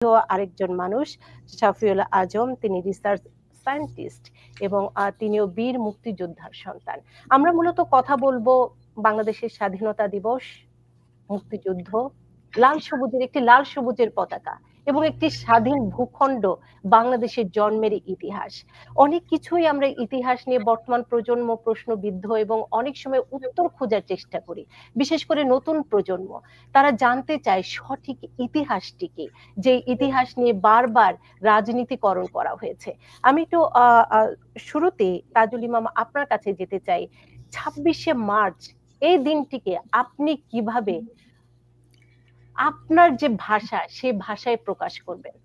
আরেকজন মানুষ শাফিউল আজম, তিনি রিসার্চ সায়েন্টিস্ট এবং তিনিও বীর মুক্তিযোদ্ধার সন্তান। আমরা মূলত কথা বলবো বাংলাদেশের স্বাধীনতা দিবস, মুক্তিযুদ্ধ, একটি লাল সবুজের পতাকা এবং একটি স্বাধীন ভূখণ্ড বাংলাদেশের জন্মের ইতিহাস। অনেক কিছুই আমরা ইতিহাস নিয়ে বর্তমান প্রজন্ম প্রশ্নবিদ্ধ এবং অনেক সময় উত্তর খোঁজার চেষ্টা করি। বিশেষ করে নতুন প্রজন্ম, তারা জানতে চায় সঠিক ইতিহাসটি কি, যে ইতিহাস নিয়ে বারবার রাজনীতিকরণ করা হয়েছে। আমি একটু শুরুতে তাজুল ইমাম আপনার কাছে যেতে চাই। 26শে মার্চ এই দিনটিকে আপনি কিভাবে আপনার যে ভাষা, সে ভাষায় প্রকাশ করবেন?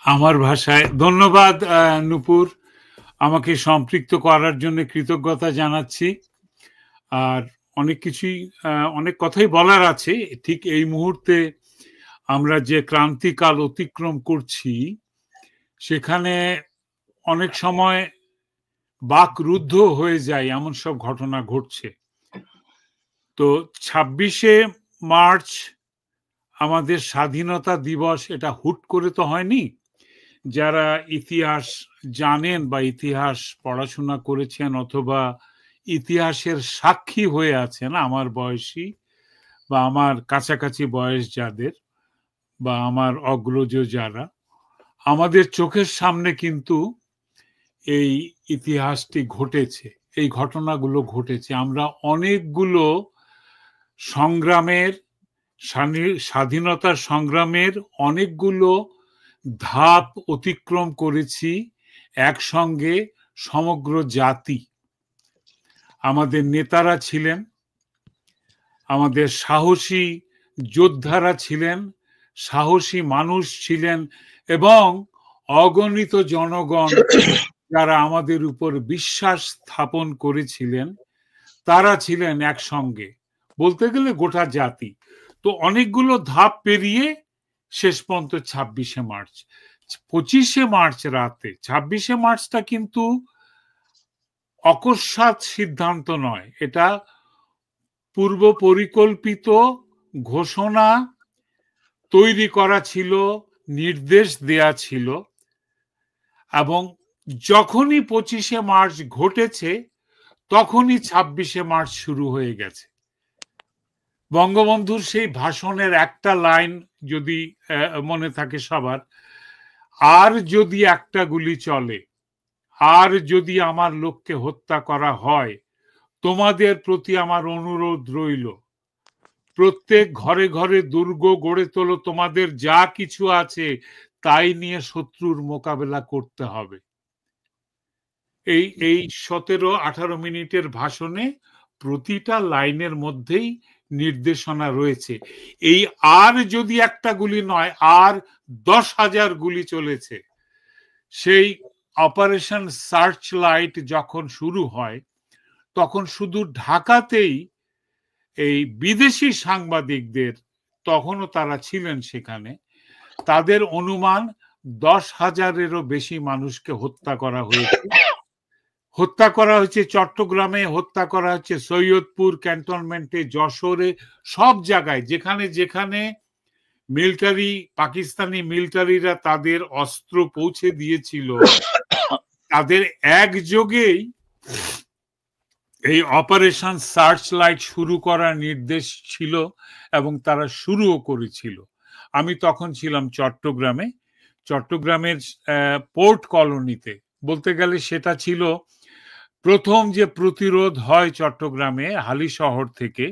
আমার ভাষায় ধন্যবাদ নূপুর, আমাকে সম্পৃক্ত করার জন্য কৃতজ্ঞতা জানাচ্ছি। আর অনেক কথাই বলার আছে। ঠিক এই মুহূর্তে আমরা যে ক্রান্তিকাল অতিক্রম করছি, সেখানে অনেক সময় বাকরুদ্ধ হয়ে যায়, এমন সব ঘটনা ঘটছে। তো 26শে মার্চ আমাদের স্বাধীনতা দিবস, এটা হুট করে তো হয়নি। যারা ইতিহাস জানেন বা ইতিহাস পড়াশোনা করেছেন অথবা ইতিহাসের সাক্ষী হয়ে আছেন, আমার বয়সী বা আমার কাছাকাছি বয়স যাদের বা আমার অগ্রজ যারা, আমাদের চোখের সামনে কিন্তু এই ইতিহাসটি ঘটেছে, এই ঘটনাগুলো ঘটেছে। আমরা অনেকগুলো সংগ্রামের, স্বাধীনতার সংগ্রামের অনেকগুলো ধাপ অতিক্রম করেছি একসঙ্গে, সমগ্র জাতি। আমাদের নেতারা ছিলেন, আমাদের সাহসী যোদ্ধারা ছিলেন, সাহসী মানুষ ছিলেন এবং অগণিত জনগণ যারা আমাদের উপর বিশ্বাস স্থাপন করেছিলেন, তারা ছিলেন একসঙ্গে, বলতে গেলে গোটা জাতি। তো অনেকগুলো ধাপ পেরিয়ে শেষ পর্যন্ত 26শে মার্চ। 25শে মার্চ রাতে, 26শে মার্চটা কিন্তু অকস্মাৎ সিদ্ধান্ত নয়, এটা পূর্ব পরিকল্পিত ঘোষণা তৈরি করা ছিল, নির্দেশ দেয়া ছিল। এবং যখনই 25শে মার্চ ঘটেছে, তখনই 26শে মার্চ শুরু হয়ে গেছে। বঙ্গবন্ধুর সেই ভাষণের একটা লাইন যদি মনে থাকে সবার, আর যদি একটা গুলি চলে, আর যদি আমার লোককে হত্যা করা হয়, তোমাদের প্রতি আমার অনুরোধ রইল, প্রত্যেক ঘরে ঘরে দুর্গ গড়ে তোলো, তোমাদের যা কিছু আছে তাই নিয়ে শত্রুর মোকাবেলা করতে হবে। এই 17-18 মিনিটের ভাষণে প্রতিটা লাইনের মধ্যেই নির্দেশনা রয়েছে। এই আর যদি একটা গুলি নয়, আর 10,000 গুলি চলেছে। সেই অপারেশন সার্চ লাইট যখন শুরু হয়, তখন শুধু ঢাকাতেই এই বিদেশি সাংবাদিকদের, তখনও তারা ছিলেন সেখানে, তাদের অনুমান 10,000-এরও বেশি মানুষকে হত্যা করা হয়েছে। হত্যা করা হয়েছে চট্টগ্রামে, হত্যা করা হচ্ছে সৈয়দপুর ক্যান্টনমেন্টে, যশোরে, সব জায়গায় যেখানে যেখানে মিলিটারি, পাকিস্তানি মিলিটারিরা তাদের অস্ত্র পৌঁছে দিয়েছিল, তাদের একযোগেই এই অপারেশন সার্চ লাইট শুরু করার নির্দেশ ছিল এবং তারা শুরুও করেছিল। আমি তখন ছিলাম চট্টগ্রামে, চট্টগ্রামের পোর্ট কলোনিতে। বলতে গেলে সেটা ছিল প্রথম যে প্রতিরোধ হয় চট্টগ্রামে হালি শহর থেকে।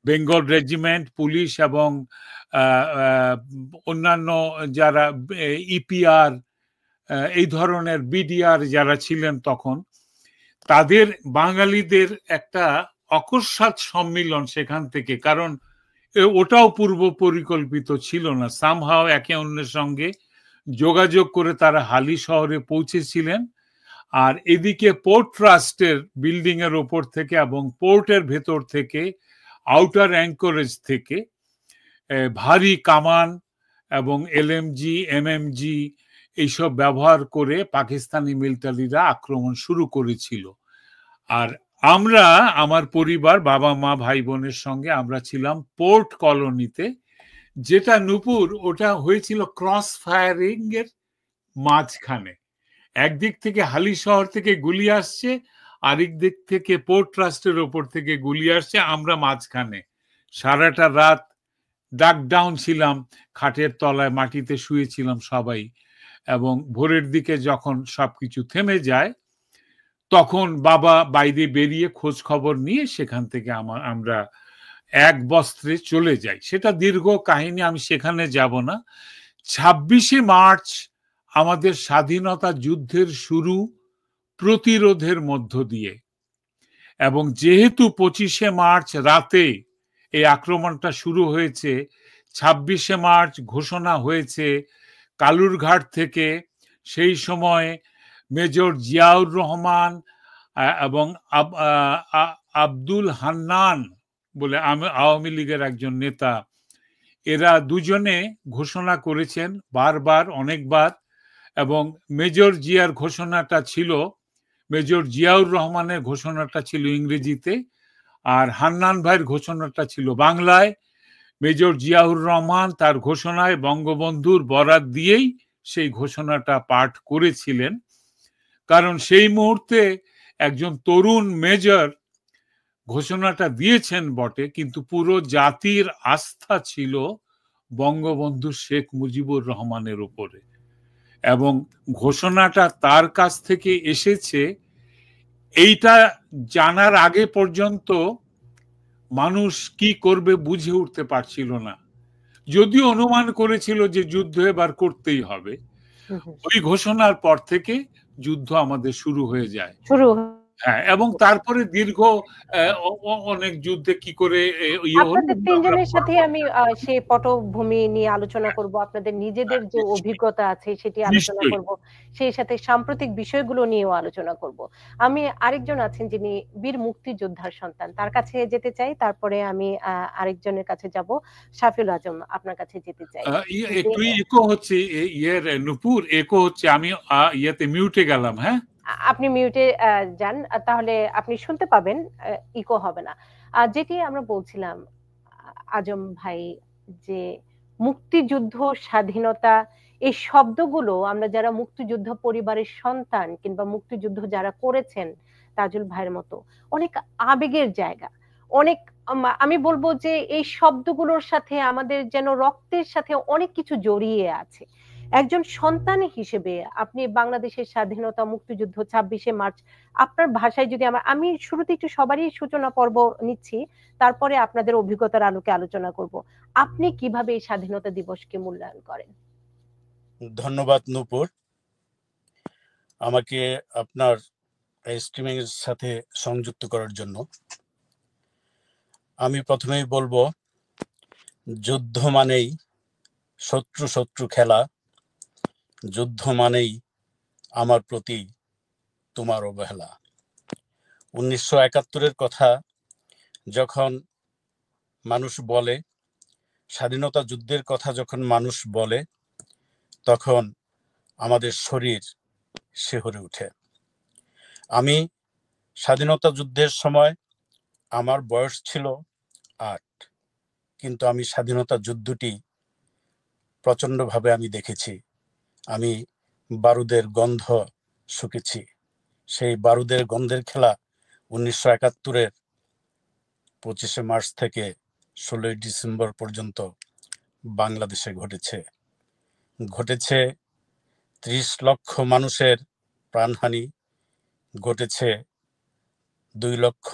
বেঙ্গল রেজিমেন্ট, পুলিশ এবং অন্যান্য যারা ইপিআর, এই ধরনের বিডিআর যারা ছিলেন তখন, তাদের বাঙালিদের একটা অকস্মাৎ সম্মিলন সেখান থেকে, কারণ ওটাও পূর্ব পরিকল্পিত ছিল না। সামহাও একে অন্যের সঙ্গে যোগাযোগ করে তারা হালি শহরে পৌঁছেছিলেন। আর এদিকে পোর্ট ট্রাস্টের বিল্ডিং এর ওপর থেকে এবং পোর্টের ভেতর থেকে, আউটার অ্যাঙ্করেজ থেকে ভারী কামান এবং এলএমজি, এমএমজি এইসব ব্যবহার করে পাকিস্তানি মিলিটারিরা আক্রমণ শুরু করেছিল। আর আমরা, আমার পরিবার, বাবা মা ভাই বোনের সঙ্গে আমরা ছিলাম পোর্ট কলোনিতে, যেটা নূপুর, ওটা হয়েছিল ক্রস ফায়ারিং এর মাঝখানে। একদিক থেকে হালিশহর থেকে গুলি আসছে, আরেক দিক থেকে পোর্ট ট্রাস্টের ওপর থেকে গুলি আসছে, আমরা মাঝখানে সারাটা রাত ডাক ডাউন ছিলাম, খাটের তলায় মাটিতে শুয়েছিলাম সবাই। এবং ভোরের দিকে যখন সবকিছু থেমে যায়, তখন বাবা বাইরে বেরিয়ে খোঁজ খবর নিয়ে সেখান থেকে আমরা এক বস্ত্রে চলে যাই। সেটা দীর্ঘ কাহিনী, আমি সেখানে যাব না। 26শে মার্চ আমাদের স্বাধীনতা যুদ্ধের শুরু প্রতিরোধের মধ্য দিয়ে, এবং যেহেতু 25শে মার্চ রাতে এই আক্রমণটা শুরু হয়েছে, 26শে মার্চ ঘোষণা হয়েছে কালুরঘাট থেকে। সেই সময় মেজর জিয়াউর রহমান এবং আব্দুল হান্নান বলে আওয়ামী লীগের একজন নেতা, এরা দুজনে ঘোষণা করেছেন বারবার, অনেকবার। এবং মেজর জিয়ার ঘোষণাটা ছিল, মেজর জিয়াউর রহমানের ঘোষণাটা ছিল ইংরেজিতে, আর হান্নান ভাইয়ের ঘোষণাটা ছিল বাংলায়। মেজর জিয়াউর রহমান তার ঘোষণায় বঙ্গবন্ধুর বরাত দিয়েই সেই ঘোষণাটা পাঠ করেছিলেন, কারণ সেই মুহূর্তে একজন তরুণ মেজর ঘোষণাটা দিয়েছেন বটে, কিন্তু পুরো জাতির আস্থা ছিল বঙ্গবন্ধু শেখ মুজিবুর রহমানের উপরে। এবং ঘোষণাটা তার কাছ থেকে এসেছে, এইটা জানার আগে পর্যন্ত মানুষ কি করবে বুঝে উঠতে পারছিল না, যদিও অনুমান করেছিল যে যুদ্ধ এবার করতেই হবে। ওই ঘোষণার পর থেকে যুদ্ধ আমাদের শুরু হয়ে যায়। হ্যাঁ, এবং তারপরে দীর্ঘ অনেক যুদ্ধে কি করে ইয়ে হলো। আপনাদের তিনজনের সাথে আমি সেই পটভূমি নিয়ে আলোচনা করব, আপনাদের নিজেদের যে অভিজ্ঞতা আছে সেটি আলোচনা করব, সেই সাথে সাম্প্রতিক বিষয়গুলো নিয়েও আলোচনা করব। আমি আরেকজন আছেন যিনি বীর মুক্তিযোদ্ধার সন্তান, তার কাছে যেতে চাই, তারপরে আমি আরেকজনের কাছে যাব। শাফিউল আজম, আপনার কাছে যেতে চাই। একটু ইকো হচ্ছে, নূপুর ইকো হচ্ছে, আমি ইয়েতে মিউটে গেলাম। হ্যাঁ, আপনি মিউটে যান, তাহলে আপনি শুনতে পাবেন, ইকো হবে না। যেটি আমরা বলছিলাম আজম ভাই, যে মুক্তিযুদ্ধ, স্বাধীনতা, এই শব্দগুলো আমরা যারা মুক্তিযুদ্ধ পরিবারের সন্তান কিংবা মুক্তিযুদ্ধ যারা করেছেন তাজুল ভাইয়ের মতো, অনেক আবেগের জায়গা, অনেক আমি বলবো যে এই শব্দগুলোর সাথে আমাদের যেন রক্তের সাথে অনেক কিছু জড়িয়ে আছে। একজন সন্তান হিসেবে আপনি বাংলাদেশের স্বাধীনতা, মুক্তিযুদ্ধ, 26শে মার্চ, আপনার ভাষায় যদি আমি শুরুতে একটু সবারই সূচনা পর্ব নিচ্ছি, তারপরে আপনাদের অভিজ্ঞতার আলোকে আলোচনা করব। আপনি কিভাবে এই স্বাধীনতা দিবসকে মূল্যায়ন করেন? ধন্যবাদ নূপুর, আমাকে আপনার স্ট্রিমিং এর সাথে সংযুক্ত করার জন্য। আমি প্রথমেই বলবো, যুদ্ধ মানেই শত্রু শত্রু খেলা, যুদ্ধ মানেই আমার প্রতি তোমার অবহেলা। 1971-এর কথা যখন মানুষ বলে, স্বাধীনতা যুদ্ধের কথা যখন মানুষ বলে, তখন আমাদের শরীর শিহরে ওঠে। আমি স্বাধীনতা যুদ্ধের সময় আমার বয়স ছিল 8, কিন্তু আমি স্বাধীনতা যুদ্ধটি প্রচণ্ডভাবে আমি দেখেছি। আমি বারুদের গন্ধ শুকেছি। সেই বারুদের গন্ধের খেলা 1971-এর 25শে মার্চ থেকে 16ই ডিসেম্বর পর্যন্ত বাংলাদেশে ঘটেছে। 30 লক্ষ মানুষের প্রাণহানি, ঘটেছে 2 লক্ষ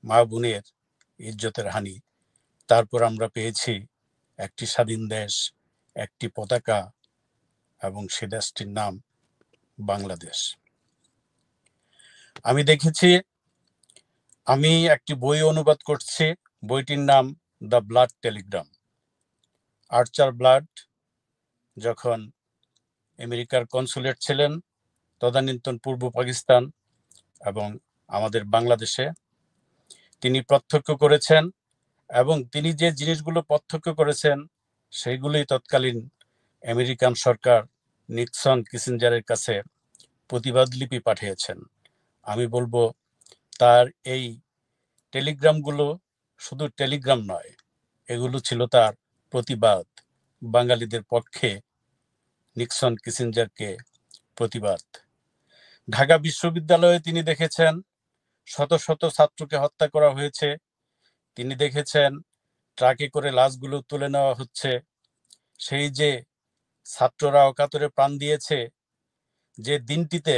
মা বোনের ইজ্জতের হানি। তারপর আমরা পেয়েছি একটি স্বাধীন দেশ, একটি পতাকা, এবং সে দেশটির নাম বাংলাদেশ। আমি দেখেছি, আমি একটি বই অনুবাদ করছি, বইটির নাম the blood Telegram. Archer blood যখন আমেরিকার কনসুলেট ছিলেন তদানীন্তন পূর্ব পাকিস্তান এবং আমাদের বাংলাদেশে, তিনি প্রত্যক্ষ করেছেন, এবং তিনি যে জিনিসগুলো প্রত্যক্ষ করেছেন সেইগুলোই তৎকালীন আমেরিকান সরকার নিক্সন কিসিঞ্জারের কাছে প্রতিবাদ লিপি পাঠিয়েছেন। আমি বলবো, তার এই টেলিগ্রামগুলো শুধু টেলিগ্রাম নয়, এগুলো ছিল তার প্রতিবাদ, বাঙালিদের পক্ষে নিক্সন কিসিঞ্জারকে প্রতিবাদ। ঢাকা বিশ্ববিদ্যালয়ে তিনি দেখেছেন শত শত ছাত্রকে হত্যা করা হয়েছে, তিনি দেখেছেন ট্রাকে করে লাশগুলো তুলে নেওয়া হচ্ছে। সেই যে ছাত্ররা অকাতরে প্রাণ দিয়েছে যে দিনটিতে,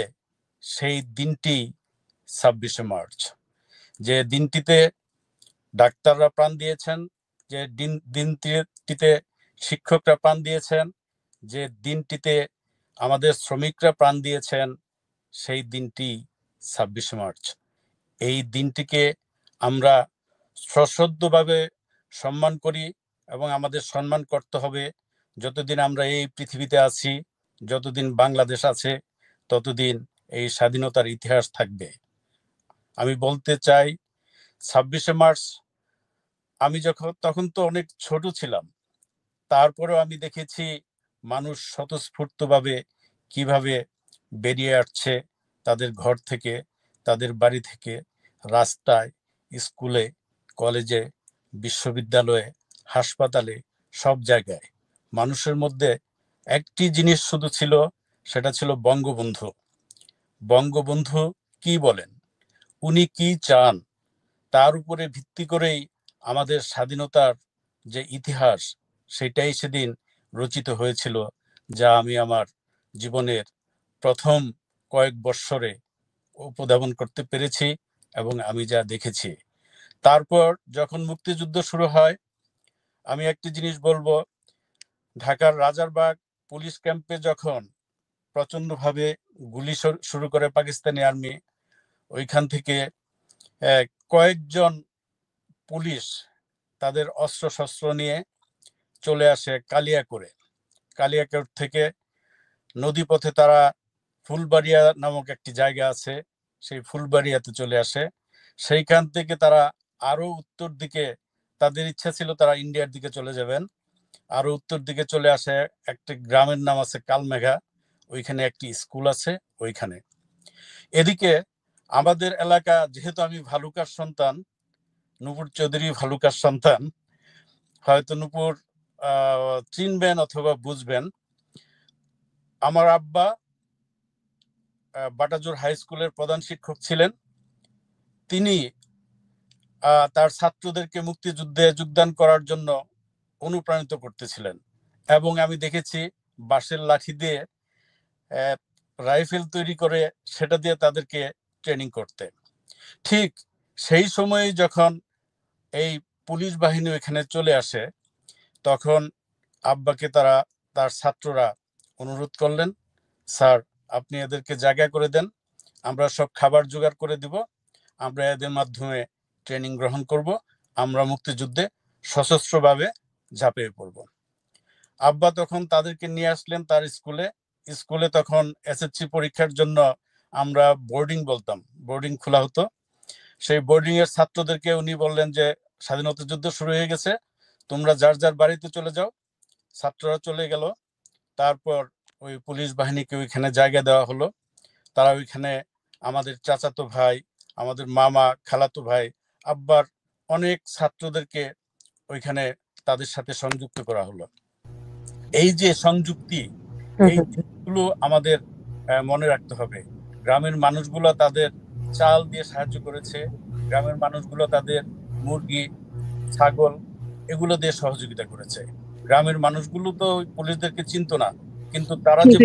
সেই দিনটি 26শে মার্চ। যে দিনটিতে ডাক্তাররা প্রাণ দিয়েছেন, যে দিনটিতে শিক্ষকরা প্রাণ দিয়েছেন, যে দিনটিতে আমাদের শ্রমিকরা প্রাণ দিয়েছেন, সেই দিনটি 26শে মার্চ। এই দিনটিকে আমরা সশ্রদ্ধভাবে সম্মান করি এবং আমাদের সম্মান করতে হবে। যতদিন আমরা এই পৃথিবীতে আছি, যতদিন বাংলাদেশ আছে, ততদিন এই স্বাধীনতার ইতিহাস থাকবে। আমি বলতে চাই 26শে মার্চ আমি তখন তো অনেক ছোট ছিলাম, তারপরেও আমি দেখেছি মানুষ স্বতঃস্ফূর্তভাবে কিভাবে বেরিয়ে আসছে তাদের ঘর থেকে, তাদের বাড়ি থেকে, রাস্তায়, স্কুলে, কলেজে, বিশ্ববিদ্যালয়ে, হাসপাতালে, সব জায়গায় মানুষের মধ্যে একটি জিনিস শুধু ছিল, সেটা ছিল বঙ্গবন্ধু। বঙ্গবন্ধু কি বলেন, উনি কি চান, তার উপরে ভিত্তি করেই আমাদের স্বাধীনতার যে ইতিহাস, সেটাই সেদিন রচিত হয়েছিল, যা আমি আমার জীবনের প্রথম কয়েক বৎসরে উপধাবন করতে পেরেছি এবং আমি যা দেখেছি। তারপর যখন মুক্তিযুদ্ধ শুরু হয়, আমি একটি জিনিস বলবো, ঢাকার রাজারবাগ পুলিশ ক্যাম্পে যখন প্রচন্ডভাবে গুলি শুরু করে পাকিস্তানি আর্মি, ওইখান থেকে কয়েকজন পুলিশ তাদের অস্ত্রশস্ত্র নিয়ে চলে আসে কালিয়াকৈর থেকে নদীপথে তারা ফুলবাড়িয়া নামক একটি জায়গা আছে, সেই ফুলবাড়িয়াতে চলে আসে। সেইখান থেকে তারা আরো উত্তর দিকে, তাদের ইচ্ছা ছিল তারা ইন্ডিয়ার দিকে চলে যাবেন, আরো উত্তর দিকে চলে আসে। একটি গ্রামের নাম আছে কালমেঘা, ওইখানে একটি স্কুল আছে ওইখানে। এদিকে আমাদের এলাকা, যেহেতু আমি ভালুকার সন্তান, নূপুর চৌধুরী ভালুকার সন্তান, হয়তো নূপুর চিনবেন অথবা বুঝবেন, আমার আব্বা বাটাজোর হাই স্কুলের প্রধান শিক্ষক ছিলেন। তিনি তার ছাত্রদেরকে মুক্তিযুদ্ধে যোগদান করার জন্য অনুপ্রাণিত করতেছিলেন এবং আমি দেখেছি বাঁশের লাঠি দিয়ে রাইফেল তৈরি করে সেটা দিয়ে তাদেরকে ট্রেনিং করতে। ঠিক সেই সময়ে যখন এই পুলিশ বাহিনী এখানে চলে আসে, তখন আব্বাকে তার ছাত্ররা অনুরোধ করলেন, স্যার আপনি এদেরকে জায়গা করে দেন, আমরা সব খাবার জোগাড় করে দিব, আমরা এদের মাধ্যমে ট্রেনিং গ্রহণ করব, আমরা মুক্তিযুদ্ধে সশস্ত্রভাবে ঝাঁপিয়ে পড়ব। আব্বা তখন তাদেরকে নিয়ে আসলেন তার স্কুলে তখন এসএসসি পরীক্ষার জন্য আমরা বোর্ডিং বলতাম, বোর্ডিং খোলা হতো। সেই বোর্ডিং এর ছাত্রদেরকে উনি বললেন যে স্বাধীনতা যুদ্ধ শুরু হয়ে গেছে, তোমরা যার যার বাড়িতে চলে যাও। ছাত্ররা চলে গেল। তারপর ওই পুলিশ বাহিনীকে ওইখানে জায়গা দেওয়া হলো। তারা ওইখানে আমাদের চাচাতো ভাই, আমাদের মামা, খালাতো ভাই, আব্বার অনেক ছাত্রদেরকে ওইখানে তাদের সাথে সংযুক্ত করা হলো। এই যে সংযুক্তি, এই জিনিসগুলো আমাদের মনে রাখতে হবে। গ্রামের মানুষগুলো তাদের চাল দিয়ে সাহায্য করেছে, গ্রামের মানুষগুলো তাদের মুরগি, ছাগল এগুলো দিয়ে সহযোগিতা করেছে। গ্রামের মানুষগুলো তো পুলিশদেরকে চিনতো না, কিন্তু তারা যে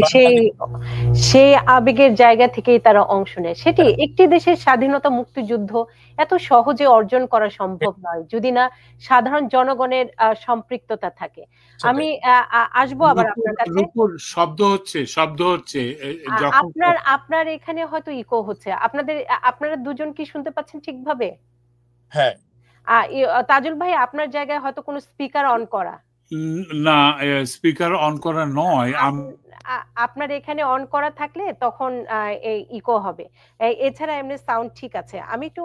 সেই আবেগের জায়গা থেকেই তারা অংশ নেয়। সেটি একটি দেশের স্বাধীনতা মুক্তিযুদ্ধ এত সহজে অর্জন করা সম্ভব নয় যদি না সাধারণ জনগণের সম্পৃক্ততা থাকে। আমি আসবো আবার আপনার কাছে। শব্দ হচ্ছে আপনার এখানে হয়তো ইকো হচ্ছে। আপনারা দুজন কি শুনতে পাচ্ছেন ঠিকভাবে? হ্যাঁ। তাজুল ভাই, আপনার জায়গায় হয়তো কোনো স্পিকার অন করা? না, স্পিকার অন করা নয়। আপনার এখানে অন করা থাকলে তখন এই ইকো হবে, এছাড়া এমনি সাউন্ড ঠিক আছে। আমি একটু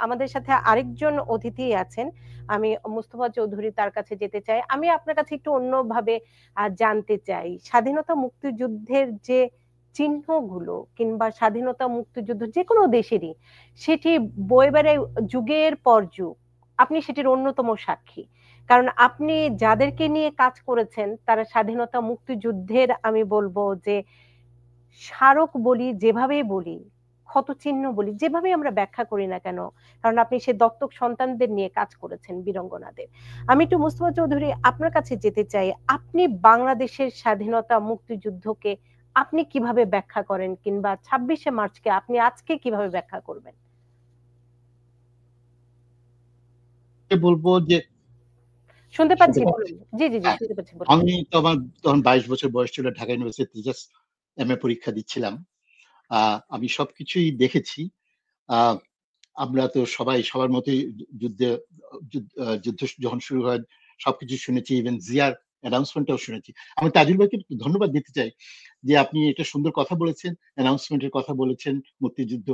আমাদের সাথে আরেকজন অতিথি আছেন, আমি মুস্তফা চৌধুরী, তার কাছে যেতে চাই। আমি আপনার কাছে একটু অন্যভাবে জানতে চাই, স্বাধীনতা মুক্তিযুদ্ধের যে চিহ্নগুলো কিংবা স্বাধীনতা মুক্তিযুদ্ধ যে কোনো দেশেরই, সেটি বয়ে বেড়ায় যুগের পর যুগ, আপনি সেটির অন্যতম সাক্ষী। কারণ আপনি যাদেরকে নিয়ে কাজ করেছেন তারা স্বাধীনতা মুক্তিযুদ্ধের আমি বলবো যে স্মারক বলি, যেভাবেই বলি, ক্ষতচিহ্ন বলি, যেভাবেই আমরা ব্যাখ্যা করি না কেন, কারণ আপনি সে দত্তক সন্তানদের নিয়ে কাজ করেছেন, বীরাঙ্গনাদের। আমি একটু মুস্তফা চৌধুরী আপনার কাছে যেতে চাই। আপনি বাংলাদেশের স্বাধীনতা মুক্তিযুদ্ধকে আপনি কিভাবে ব্যাখ্যা করেন, কিংবা 26শে মার্চকে আপনি আজকে কিভাবে ব্যাখ্যা করবেন? বলবো যে শুনতে পাচ্ছি, বলুন। জি জি জি, শুনতে পাচ্ছি, বলুন। আমি তো আমার তখন 22 বছর বয়স ছিল, ঢাকা ইউনিভার্সিটি জাস্ট এমএ পরীক্ষা দিচ্ছিলাম। আমি সবকিছুই দেখেছি। আমরা তো সবাই সবার মতোই যুদ্ধ যখন শুরু হয় সবকিছু শুনেছি, ইভেন জিয়ার অ্যানাউন্সমেন্টটাও শুনেছি। আমি তাজুল ভাইকে ধন্যবাদ দিতে চাই যে আপনি একটা সুন্দর কথা বলেছেন, অ্যানাউন্সমেন্টের কথা বলেছেন, মুক্তিযুদ্ধ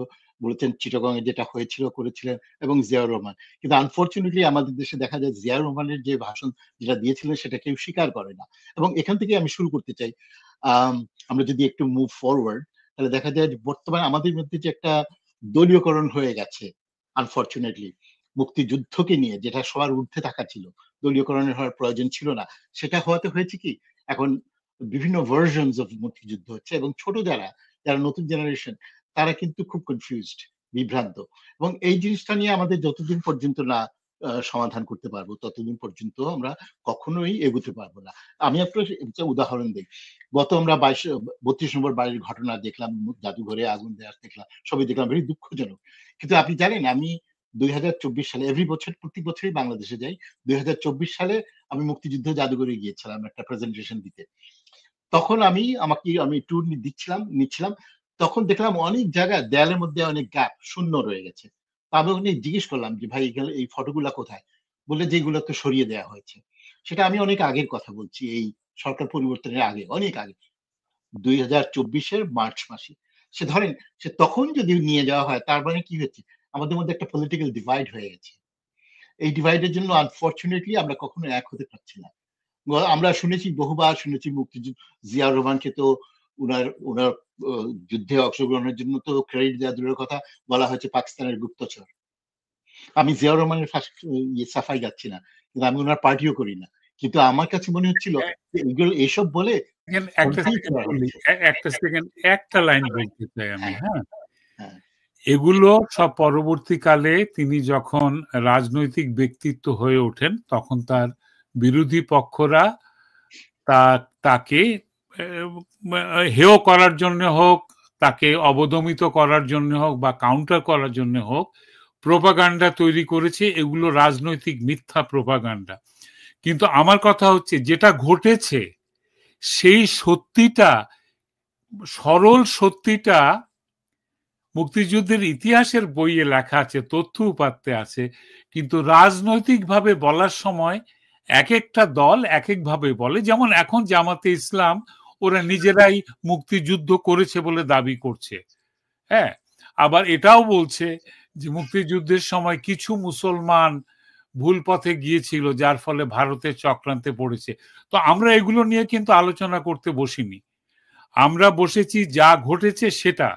বলেছেন, চিটাগং এ যেটা হয়েছিল করেছিলেন, এবং জিয়াউর রহমান। কিন্তু আনফরচুনেটলি আমাদের দেশে দেখা যায় জিয়াউর রহমানের যে ভাষণ যেটা দিয়েছিলেন সেটা কেউ স্বীকার করে না। এবং এখান থেকে আমি শুরু করতে চাই। আমরা যদি একটু মুভ ফরওয়ার্ড, তাহলে দেখা যায় যে বর্তমানে আমাদের মধ্যে যে একটা দলীয়করণ হয়ে গেছে, আনফরচুনেটলি মুক্তিযুদ্ধকে নিয়ে, যেটা সবার ঊর্ধ্বে থাকা ছিল, দলীয়করণের হওয়ার প্রয়োজন ছিল না, সেটা হওয়াতে হয়েছে কি এখন বিভিন্ন ভার্সনস অফ মুক্তিযুদ্ধ হচ্ছে, এবং ছোট যারা যারা নতুন জেনারেশন তারা কিন্তু খুব কনফিউজড, বিভ্রান্ত। এবং এই জিনিসটা নিয়ে আমাদের যতদিন পর্যন্ত না সমাধান করতে পারবো ততদিন পর্যন্ত আমরা কখনোই এগোতে পারবো না। আমি আপনার একটা উদাহরণ দিই। গত আমরা 32 নম্বর বাড়ির ঘটনা দেখলাম, জাদুঘরে আগুন দেওয়া দেখলাম, সবই দেখলাম, ভেরি দুঃখজনক। কিন্তু আপনি জানেন আমি 2024 সালে, এভরি বছর প্রতি বছরই বাংলাদেশে যাই, 2024 সালে আমি মুক্তিযুদ্ধ জাদুঘরে গিয়েছিলাম একটা প্রেজেন্টেশন দিতে। তখন আমি ট্যুর নিচ্ছিলাম, তখন দেখলাম অনেক জায়গায় দেয়ালের মধ্যে অনেক গ্যাপ শূন্য রয়ে গেছে। আমি ওখানে জিজ্ঞেস করলাম যে ভাই এখানে এই ফটোগুলা কোথায়? বললে যে এগুলো তো সরিয়ে দেওয়া হয়েছে। সেটা আমি অনেক আগের কথা বলছি, এই সরকার পরিবর্তনের আগে, অনেক আগে, 2024-এর মার্চ মাসে। সে তখন যদি নিয়ে যাওয়া হয়, তার মানে কি হচ্ছে, আমাদের মধ্যে একটা পলিটিক্যাল ডিভাইড হয়ে গেছে। এই ডিভাইডের জন্য আনফরচুনেটলি আমরা কখনো এক হতে পারছি না। আমরা বহুবার শুনেছি মুক্তিযুদ্ধ, জিয়াউর রহমানকে তো উনার উনার যুদ্ধে অংশগ্রহণের জন্য তো ক্রেডিট দেওয়া দূরের কথা, বলা হয়েছে পাকিস্তানের গুপ্তচর। আমি জিয়াউর রহমানের সাফাই গাচ্ছি না, কিন্তু আমি ওনার পার্টিও করি না, কিন্তু আমার কাছে মনে হচ্ছিল এগুলো এইসব বলে একটা লাইন বলতে চাই আমি। হ্যাঁ, এগুলো সব পরবর্তীকালে তিনি যখন রাজনৈতিক ব্যক্তিত্ব হয়ে ওঠেন তখন তার বিরোধী পক্ষরা তাকে হেয় করার জন্য হোক, তাকে অবদমিত করার জন্য হোক, বা কাউন্টার করার জন্য হোক, প্রোপাগান্ডা তৈরি করেছে। এগুলো রাজনৈতিক মিথ্যা প্রোপাগান্ডা। কিন্তু আমার কথা হচ্ছে যেটা ঘটেছে সেই সত্যিটা, সরল সত্যিটা মুক্তিযুদ্ধের ইতিহাসের বইয়ে লেখা আছে, তথ্য উপাত্তে আছে, কিন্তু রাজনৈতিকভাবে বলার সময় এক একটা দল এক একভাবে বলে। যেমন এখন জামাতে ইসলাম, ওরা নিজেরাই মুক্তিযুদ্ধ করেছে বলে দাবি করছে। হ্যাঁ, আবার এটাও বলছে যে মুক্তিযুদ্ধের সময় কিছু মুসলমান ভুল পথে গিয়েছিল, যার ফলে ভারতের চক্রান্তে পড়েছে। তো আমরা এগুলো নিয়ে কিন্তু আলোচনা করতে বসিনি, আমরা বসেছি যা ঘটেছে সেটা।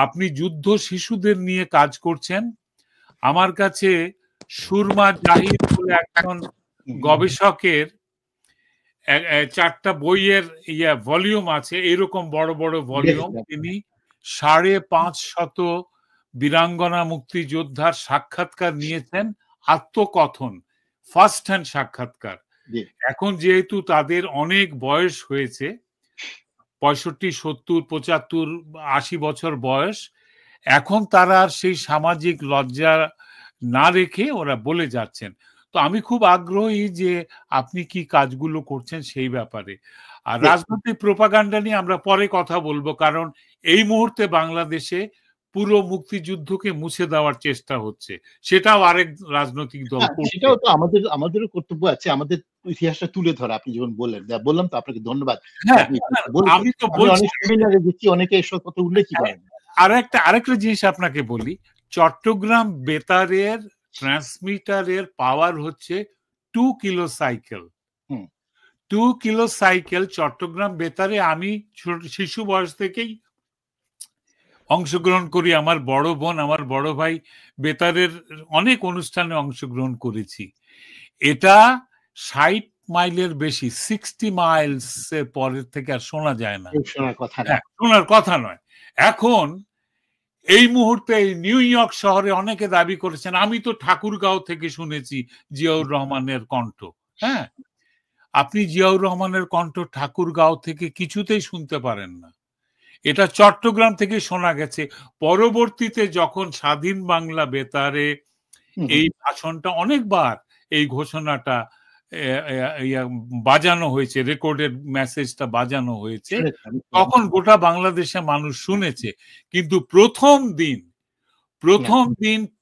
আপনি যুদ্ধ শিশুদের নিয়ে কাজ করছেন। আমার কাছে সুরমা জাহিদ বলে একজন গবেষকের 4টা বইয়ের ভলিউম আছে, এরকম বড় বড় ভলিউম। তিনি 550 বীরাঙ্গনা মুক্তিযোদ্ধার সাক্ষাৎকার নিয়েছেন, আত্মকথন, ফার্স্ট হ্যান্ড সাক্ষাৎকার। এখন যেহেতু তাদের অনেক বয়স হয়েছে, 65, 70, 75, 80 বছর বয়স, এখন তারা আর সেই সামাজিক লজ্জা না রেখে ওরা বলে যাচ্ছেন। তো আমি খুব আগ্রহী যে আপনি কি কাজগুলো করছেন সেই ব্যাপারে। আর রাজনৈতিক প্রোপাগান্ডা নিয়ে আমরা পরে কথা বলবো, কারণ এই মুহূর্তে বাংলাদেশে পুরো মুক্তিযুদ্ধকে মুছে দেওয়ার চেষ্টা হচ্ছে, সেটাও আরেক রাজনৈতিক দল করছে। সেটাও তো আমাদেরও কর্তব্য আছে, আমাদের ইতিহাসটা তুলে ধরা। আপনি যেমন বললাম তো আপনাকে ধন্যবাদ। হ্যাঁ, আমি তো বলছি, অনেকে এসব কথা উল্লেখই করেন। আরেকটা জিনিস আপনাকে বলি, চট্টগ্রাম বেতারের ট্রান্সমিটারের পাওয়ার হচ্ছে 2 kilo cycle. 2 kilo cycle Chittagong বেতারে আমি শিশু বয়স থেকেই অংশগ্রহণ করি। আমার বড় বোন, আমার বড় ভাই বেতারের অনেক অনুষ্ঠানে অংশগ্রহণ করেছি। এটা 60 মাইলের বেশি, 60 মাইলস এর পরের থেকে আর শোনা যায় না। শোনার কথা না। হ্যাঁ, শোনার কথা নয়। এখন এই মুহূর্তে নিউ ইয়র্ক শহরে অনেকে দাবি করেছেন, আমি তো ঠাকুরগাঁও থেকে শুনেছি জিয়াউর রহমানের কণ্ঠ। হ্যাঁ, আপনি জিয়াউর রহমানের কণ্ঠ ঠাকুরগাঁও থেকে কিছুতেই শুনতে পারেন না। এটা চট্টগ্রাম থেকে শোনা গেছে। পরবর্তীতে যখন স্বাধীন বাংলা বেতারে এই ভাষণটা অনেকবার, এই ঘোষণাটা বাজানো হয়েছে, রেকর্ডেড মেসেজটা বাজানো হয়েছে, তখন গোটা বাংলাদেশে মানুষ শুনেছে। কিন্তু প্রথম দিন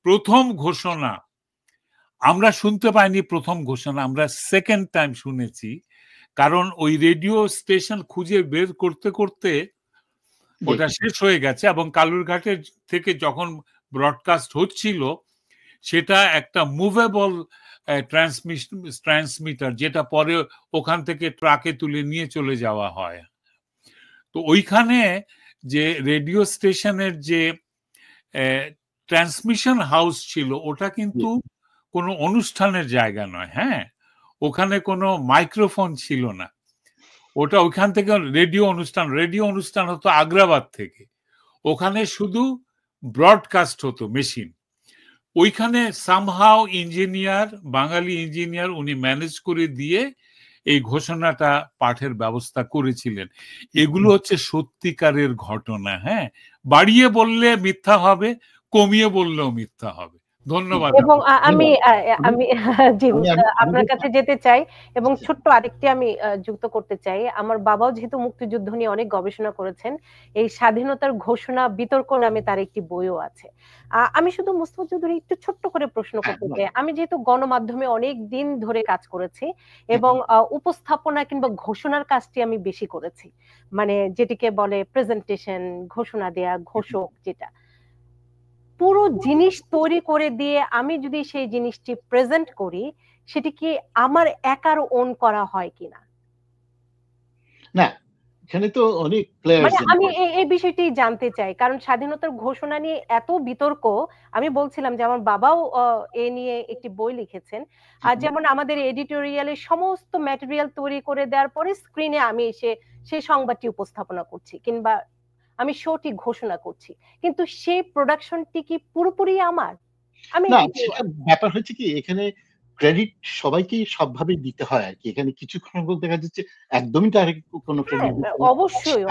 প্রথম ঘোষণা আমরা শুনতে পাইনি। প্রথম ঘোষণা আমরা সেকেন্ড টাইম শুনেছি, কারণ ওই রেডিও স্টেশন খুঁজে বের করতে করতে ওটা শেষ হয়ে গেছে, এবং কালুরঘাটের থেকে যখন ব্রডকাস্ট হচ্ছিল সেটা একটা মুভেবল ট্রান্সমিটার, যেটা পরে ওখান থেকে ট্রাকে তুলে নিয়ে চলে যাওয়া হয়। তো ওইখানে যে রেডিও স্টেশনের যে ট্রান্সমিশন হাউস ছিল, ওটা কিন্তু কোনো অনুষ্ঠানের জায়গা নয়। হ্যাঁ, ওখানে কোনো মাইক্রোফোন ছিল না। ওটা ওইখান থেকে রেডিও অনুষ্ঠান হতো আগ্রাবাদ থেকে। ওখানে শুধু ব্রডকাস্ট হতো মেশিন। ওইখানে সামহাও ইঞ্জিনিয়ার, বাঙালি ইঞ্জিনিয়ার, উনি ম্যানেজ করে দিয়ে এই ঘোষণাটা পাঠের ব্যবস্থা করেছিলেন। এগুলো হচ্ছে সত্যিকারের ঘটনা। হ্যাঁ, বাড়িয়ে বললে মিথ্যা হবে, কমিয়ে বললেও মিথ্যা হবে। ধন্যবাদ। এবং আমি আপনার কাছে যেতে চাই এবং ছোট্ট আরেকটি আমি যুক্ত করতে চাই। আমার বাবাও যেহেতু মুক্তিযুদ্ধ নিয়ে অনেক গবেষণা করেছেন, এই স্বাধীনতার ঘোষণা বিতর্ক নামে তার একটি বইও আছে। আমি শুধু মুস্তফা চৌধুরী একটু ছোট্ট করে প্রশ্ন করতে চাই। আমি যেহেতু গণমাধ্যমে অনেক দিন ধরে কাজ করেছি এবং উপস্থাপনা কিংবা ঘোষণার কাজটি আমি বেশি করেছি, মানে যেটিকে বলে প্রেজেন্টেশন, ঘোষণা দেয়া, ঘোষক, যেটা পুরো জিনিস তৈরি করে দিয়ে আমি যদি সেই জিনিসটি প্রেজেন্ট করি, সেটি কি আমার একার ওন করা হয় কিনা? না, এখানে তো অনেক প্লেয়ার্স। মানে আমি এই বিষয়টি জানতে চাই, কারণ স্বাধীনতার ঘোষণা নিয়ে এত বিতর্ক। আমি বলছিলাম যে আমার বাবাও এ নিয়ে একটি বই লিখেছেন, আর যেমন আমাদের এডিটোরিয়ালে সমস্ত ম্যাটেরিয়াল তৈরি করে দেওয়ার পরে স্ক্রিনে আমি এসে সেই সংবাদটি উপস্থাপনা করছি কিংবা আমি শোটি ঘোষণা করছি, কিন্তু সেই প্রোডাকশনটি কি পুরোপুরি আমার? আমি না, সেটা ব্যাপার হচ্ছে কি, এখানে ক্রেডিট সবাইকেই সবভাবে দিতে হয় আর কি। এখানে কিছু সংখ্যক দেখা যাচ্ছে একদমই তার কোনো ক্রেডিট দিচ্ছে না। অবশ্যই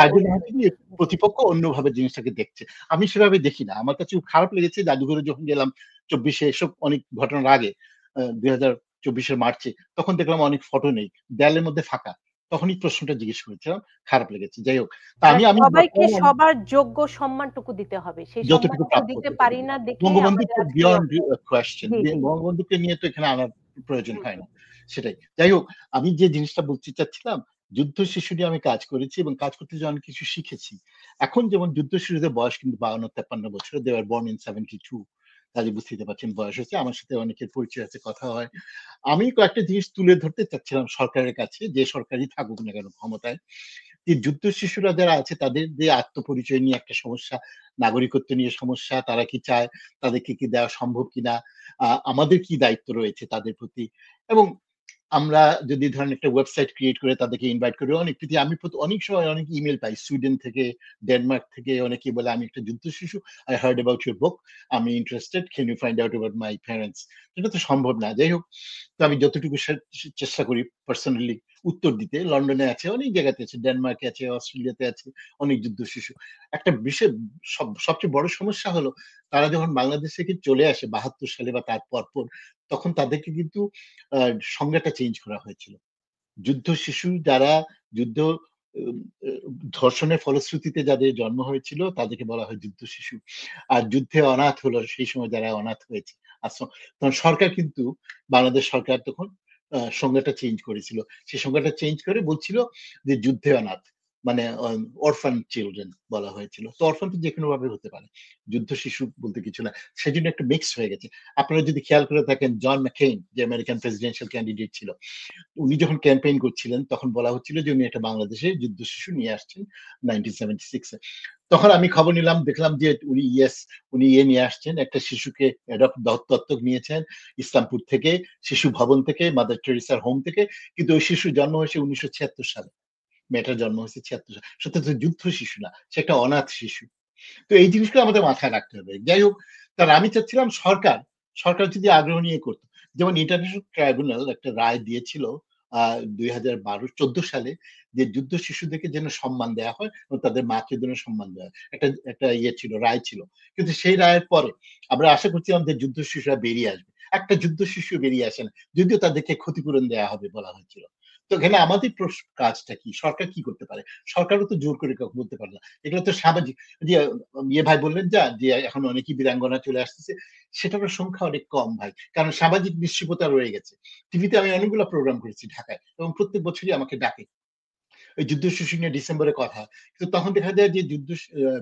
প্রতিপক্ষ অন্যভাবে জিনিসটাকে দেখছে। আমি সেভাবে দেখি না। আমার কাছে খারাপ লেগেছে জাদুঘরে যখন গেলাম 24-এ, এসব অনেক ঘটনার আগে 2024-এর মার্চে, তখন দেখলাম অনেক ফটো নেই, দেয়ালের মধ্যে ফাঁকা। তখনই প্রশ্নটা জিজ্ঞেস করেছিলাম, খারাপ লেগেছে। যাই হোক, তা আমি সবাইকে সবার যোগ্য সম্মানটুকু দিতে হবে, সেই যতটুকু সম্মানটুকু দিতে পারি না দেখে বঙ্গবন্ধু বিয়ন্ড কোয়েশ্চেন, বঙ্গবন্ধুকে নিয়ে তো এখানে আনার প্রয়োজন হয় না। সেটাই। যাই হোক, আমি যে জিনিসটা বলতে চাচ্ছিলাম, যুদ্ধ শিশু নিয়ে আমি কাজ করেছি এবং কাজ করতে যে অনেক কিছু শিখেছি। এখন যেমন যুদ্ধ শিশুদের বয়স কিন্তু 52-53 বছর, দে আর বর্ন ইন 72, কাজে বুঝতে পারছেন বয়স হয়েছে। আমার সাথে অনেকের পরিচয় আছে, কথা হয়। আমি কয়েকটা জিনিস তুলে ধরতে চাচ্ছিলাম সরকারের কাছে, যে সরকারই থাকুক না কেন ক্ষমতায়, যে যুদ্ধ শিশুরা যারা আছে তাদের যে আত্মপরিচয় নিয়ে একটা সমস্যা, নাগরিকত্ব নিয়ে সমস্যা, তারা কি চায়, তাদেরকে কি দেওয়া সম্ভব কিনা, আমাদের কি দায়িত্ব রয়েছে তাদের প্রতি। এবং আমরা যদি ধরেন একটা ওয়েবসাইট ক্রিয়েট করে তাদেরকে ইনভাইট করি, অনেক আমি অনেক সময় অনেক ইমেল পাই সুইডেন থেকে, ডেনমার্ক থেকে, অনেকে বলে আমি একটা যুদ্ধ শিশু, I heard about your book, আমি interested, can you find out about my parents. এটা তো সম্ভব না। যাই হোক, তো আমি যতটুকু চেষ্টা করি পার্সোনালি উত্তর দিতে। লন্ডনে আছে, অনেক জায়গাতে আছে, ডেনমার্কে আছে, অস্ট্রেলিয়াতে আছে অনেক যুদ্ধ শিশু। একটা বিশেষ সবচেয়ে বড় সমস্যা হলো, তারা যখন বাংলাদেশ থেকে চলে আসে 72 সালে বা তার পরপর, তখন তাদেরকে কিন্তু সংজ্ঞাটা চেঞ্জ করা হয়েছিল। যুদ্ধ শিশু যারা যুদ্ধ ধর্ষণের ফলশ্রুতিতে যাদের জন্ম হয়েছিল তাদেরকে বলা হয় যুদ্ধ শিশু। আর যুদ্ধে অনাথ হলো সেই সময় যারা অনাথ হয়েছে। তখন সরকার কিন্তু, বাংলাদেশ সরকার তখন সংজ্ঞাটা চেঞ্জ করেছিল। সেই সংজ্ঞাটা চেঞ্জ করে বলছিল যে যুদ্ধে অনাথ, মানে অরফান চিলড্রেন বলা হয়েছিল। তো অরফান তো যে কোনো ভাবে হতে পারে, যুদ্ধ শিশু বলতে কিছু না। সেজন্য একটা মিক্স হয়ে গেছে। আপনারা যদি খেয়াল করে থাকেন, জন ম্যাকেইন যে আমেরিকান প্রেসিডেন্সিয়াল ক্যান্ডিডেট ছিল, উনি যখন ক্যাম্পেইন করছিলেন তখন বলা হচ্ছিল যে উনি একটা বাংলাদেশে যুদ্ধ শিশু নিয়ে আসছেন 1976-এ। তখন আমি খবর নিলাম, দেখলাম যে উনি নিয়ে আসছেন, একটা শিশুকে দত্তক নিয়েছেন ইসলামপুর থেকে, শিশু ভবন থেকে, মাদার টেরেসার হোম থেকে। কিন্তু ওই শিশু জন্ম হয়েছে 1976 সালে, মেয়েটার জন্ম হয়েছে 76 সালে। সত্যি তো যুদ্ধ শিশু না, সে একটা অনাথ শিশু। তো এই জিনিসগুলো আমাদের মাথায় রাখতে হবে। যাই হোক, তার আমি চাচ্ছিলাম সরকার যদি আগ্রহ নিয়ে করতো, যেমন ইন্টারন্যাশনাল ট্রাইব্যুনাল একটা রায় দিয়েছিল 2014 সালে, যে যুদ্ধ শিশুদেরকে যেন সম্মান দেওয়া হয় এবং তাদের মাকে যেন সম্মান দেওয়া হয়, একটা ছিল, রায় ছিল। কিন্তু সেই রায়ের পরে আমরা আশা করছিলাম যে যুদ্ধ শিশুরা বেরিয়ে আসবে, একটা যুদ্ধ শিশু বেরিয়ে আসে না, যদিও তাদেরকে ক্ষতিপূরণ দেওয়া হবে বলা হয়েছিল। তো এখানে আমাদের কাজটা কি, সরকার কি করতে পারে? সরকারও তো জোর করে বলতে পারে না, এগুলো তো সামাজিক। যে ভাই বললেন যে এখন অনেকই বীরাঙ্গনা চলে আসতেছে, সেটার সংখ্যা অনেক কম ভাই, কারণ সামাজিক নিশ্চিপতা রয়ে গেছে। টিভিতে আমি অনেকগুলো প্রোগ্রাম করেছি ঢাকায়, এবং প্রত্যেক বছরই আমাকে ডাকে ওই যুদ্ধ শিশু নিয়ে ডিসেম্বরে কথা। কিন্তু তখন দেখা যায় যে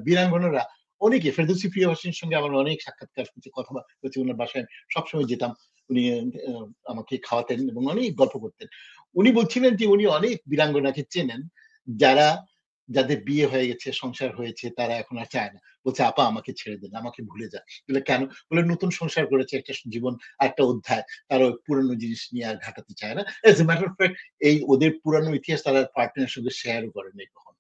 বীরাঙ্গনারা অনেকে, ফেরদৌসী প্রিয়বাসীর সঙ্গে আমার অনেক সাক্ষাৎকার হচ্ছে, কথা হচ্ছে, ওনার বাসায় সবসময় যেতাম, উনি আমাকে খাওয়াতেন এবং অনেক গল্প করতেন। উনি বলছিলেন যে উনি অনেক বীরাঙ্গনাকে চেনেন, যাদের বিয়ে হয়ে গেছে, সংসার হয়েছে, তারা এখন আর চায় না, বলছে আপা আমাকে ছেড়ে দেন, আমাকে ভুলে যান। বলে কেন? বলে নতুন সংসার করেছে, একটা জীবন, একটা অধ্যায়, তারা ওই পুরনো জিনিস নিয়ে আর ঘাটাতে চায় না। As a matter of fact, এই ওদের পুরানো ইতিহাস তারা পার্টনারের সঙ্গে শেয়ারও করে নাই কখনো।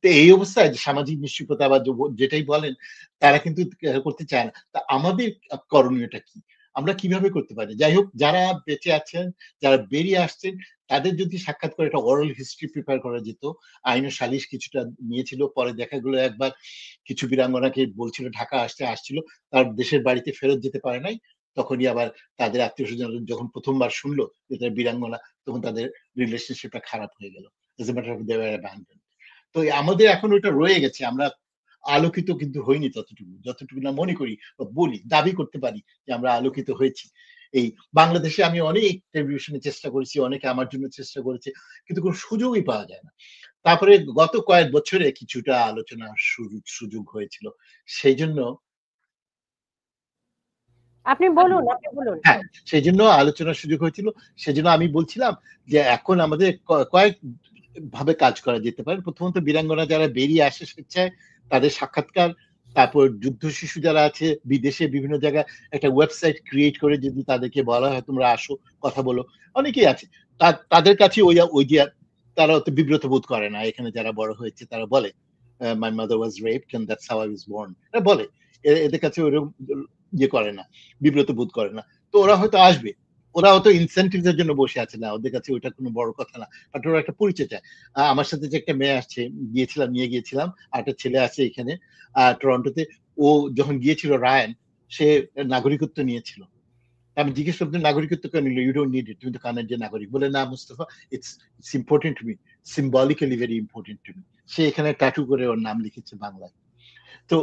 তো এই অবস্থায় সামাজিক নিশ্চিততা বা যেটাই বলেন, তারা কিন্তু করতে চায় না। তা আমাদের করণীয়টা কি, আমরা কিভাবে করতে পারি? যাই হোক, যারা বেঁচে আছেন, যারা বেরিয়ে আসছেন, তাদের যদি সাক্ষাৎ করে একটা ওরাল হিস্ট্রি প্রিপেয়ার করা যেত। আইন ও সালিশ কিছুটা নিয়েছিল, পরে দেখা গেলো একবার কিছু বীরাঙ্গনাকে বলছিল ঢাকা আসছিল, তার দেশের বাড়িতে ফেরত যেতে পারে নাই। তখনই আবার তাদের আত্মীয় স্বজন যখন প্রথমবার শুনলো যে তার বীরাঙ্গনা, তখন তাদের রিলেশনশিপটা খারাপ হয়ে গেল। তো আমাদের এখন ওইটা রয়ে গেছে, আমরা আলোকিত কিন্তু হইনি যতটুকু না মনে করি বা বলি, দাবি করতে পারি যে আমরা আলোকিত হয়েছি। এই বাংলাদেশে আমি অনেক টেলিভিশনে চেষ্টা করেছি, অনেকে আমার জন্য চেষ্টা করেছে, কিন্তু কোনো সুযোগই পাওয়া যায় না। তারপরে গত কয়েক বছরে কিছুটা আলোচনা সুযোগ হয়েছিল, সেই জন্য আপনি বলুন, আপনি বলুন। হ্যাঁ, সেই জন্য আলোচনার সুযোগ হয়েছিল। সেজন্য আমি বলছিলাম যে এখন আমাদের কয়েক ভাবে কাজ করা যেতে পারে। প্রথমত বীরাঙ্গনা যারা বেরিয়ে আসে স্বেচ্ছায়, তাদের সাক্ষাৎকার, তারপর যুদ্ধ শিশু যারা আছে বিদেশে বিভিন্ন জায়গায় একটা ওয়েবসাইট ক্রিয়েট করে যদি তাদেরকে বলা হয় তোমরা আসো, কথা বলো। অনেকেই আছে, তাদের কাছে ওই যে তারা অত বিব্রত বোধ করে না। এখানে যারা বড় হয়েছে তারা বলে my mother was raped and that's how I was born, এরা বলে। এদের কাছে ওরকম ইয়ে করে না, বিব্রত বোধ করে না। তো ওরা হয়তো আসবে, ওরা অত ইনসেন্টিভস এর জন্য বসে আছে না, ওদের কাছে ওইটা কোনো বড় কথা না, বাট ওরা একটা পরিচয় চায়। আমার সাথে যে একটা মেয়ে আসছে, নিয়ে গিয়েছিলাম, আর একটা ছেলে আছে এখানে টরন্টোতে। ও যখন গিয়েছিল রায়ান, সে নাগরিকত্ব নিয়েছিল। আমি জিজ্ঞেস করলাম নাগরিকত্ব কেন নিল? ইউ ডোন্ট নিড ইট, তুমি তো কানাডিয়ান নাগরিক। বলে না Mustafa, it's important to me, symbolically very important to me. সে এখানে ট্যাটু করে ওর নাম লিখেছে বাংলায়। তো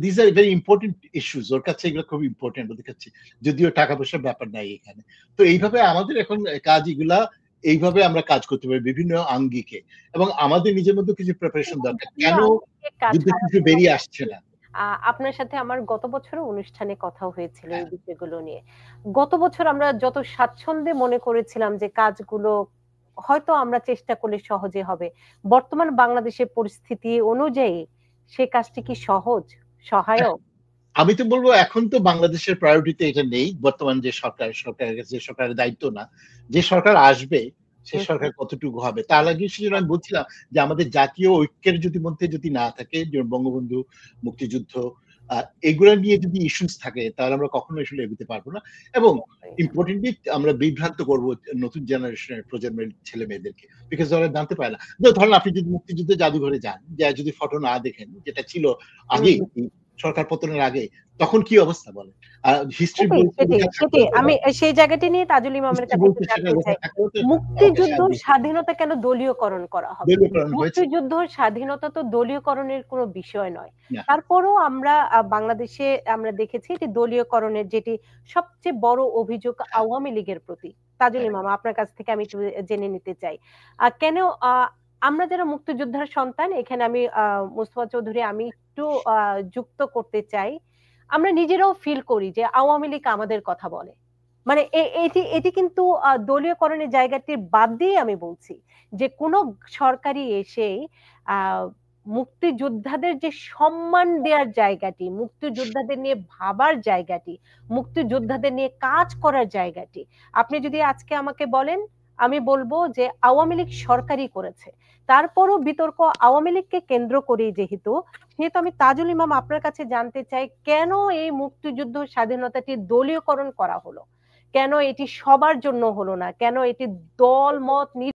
this are very important issues, ওর কাছে এগুলো খুব ইম্পর্টেন্ট, ওদের কাছে, যদিও টাকা পয়সার ব্যাপার নাই এখানে। তো এইভাবে আমাদের এখন কাজ, এগুলা এইভাবে আমরা কাজ করতে পারি বিভিন্ন আঙ্গিকে, এবং আমাদের নিজের মধ্যে কিছু প্রিপারেশন দরকার। কেন যুদ্ধ কিছু বেরিয়ে আসছে না? আপনার সাথে আমার গত বছরও অনুষ্ঠানে কথা হয়েছিল এই বিষয়গুলো নিয়ে। গত বছর আমরা যত স্বাচ্ছন্দ্যে মনে করেছিলাম যে কাজগুলো হয়তো আমরা চেষ্টা করলে সহজে হবে, বর্তমান বাংলাদেশের পরিস্থিতি অনুযায়ী সে কাজটি কি সহজ, সহায়ক? আমি তো বলবো এখন তো বাংলাদেশের প্রায়োরিটিতে এটা নেই। বর্তমান যে সরকারের কাছে, সরকারের দায়িত্ব না, যে সরকার আসবে সে সরকার কতটুকু হবে তার আগে। সেজন্য আমি বলছিলাম যে আমাদের জাতীয় ঐক্যের মধ্যে যদি না থাকে, বঙ্গবন্ধু, মুক্তিযুদ্ধ, এগুলা নিয়ে যদি ইস্যুস থাকে, তাহলে আমরা কখনো আসলে এগোতে পারবো না। এবং ইম্পর্টেন্টলি আমরা বিভ্রান্ত করবো নতুন জেনারেশনের প্রজন্মের ছেলে মেয়েদেরকে, বিকজ ওরা জানতে পারে না। ধরেন আপনি যদি মুক্তিযুদ্ধের জাদুঘরে যান, যদি ফটো না দেখেন, যেটা ছিল আগে সরকার পতনের আগে, তখন কি অবস্থা বলে? হিস্ট্রি আমি সেই জায়গাটি নিয়ে তাজুল ইমামের কাছে জানতে চাই, মুক্তিযুদ্ধ স্বাধীনতা কেন দলীয়করণ করা হবে? মুক্তিযুদ্ধ স্বাধীনতা তো দলীয়করণের কোনো বিষয় নয়। তারপরও আমরা বাংলাদেশে আমরা দেখেছি যে দলীয়করণের যেটি সবচেয়ে বড় অভিযোগ আওয়ামী লীগের প্রতি। তাজুল ইমাম, আপনার কাছ থেকে আমি একটু জেনে নিতে চাই, কেন আমরা যারা মুক্তিযোদ্ধার সন্তান, এখানে আমি মুস্তফা চৌধুরী আমি একটু যুক্ত করতে চাই, আমরা নিজেরাও ফিল করি যে আওয়ামী লীগ আমাদের কথা বলে। মানে এটি কিন্তু দলীয়করণের জায়গাটির বাদ দিয়ে আমি বলছি যে কোন সরকারি এসে মুক্তিযোদ্ধাদের যে সম্মান দেওয়ার জায়গাটি, মুক্তিযোদ্ধাদের নিয়ে ভাবার জায়গাটি, মুক্তিযোদ্ধাদের নিয়ে কাজ করার জায়গাটি, আপনি যদি আজকে আমাকে বলেন, আমি বলবো যে আওয়ামী লীগ সরকারই করেছে। তারপরও বিতর্ক আওয়ামী লীগকে কেন্দ্র করেই যেহেতু আমি তাজুল ইমাম আপনার কাছে জানতে চাই, কেন এই মুক্তিযুদ্ধ স্বাধীনতাটি দলীয়করণ করা হলো? কেন এটি সবার জন্য হলো না? কেন এটি দল মত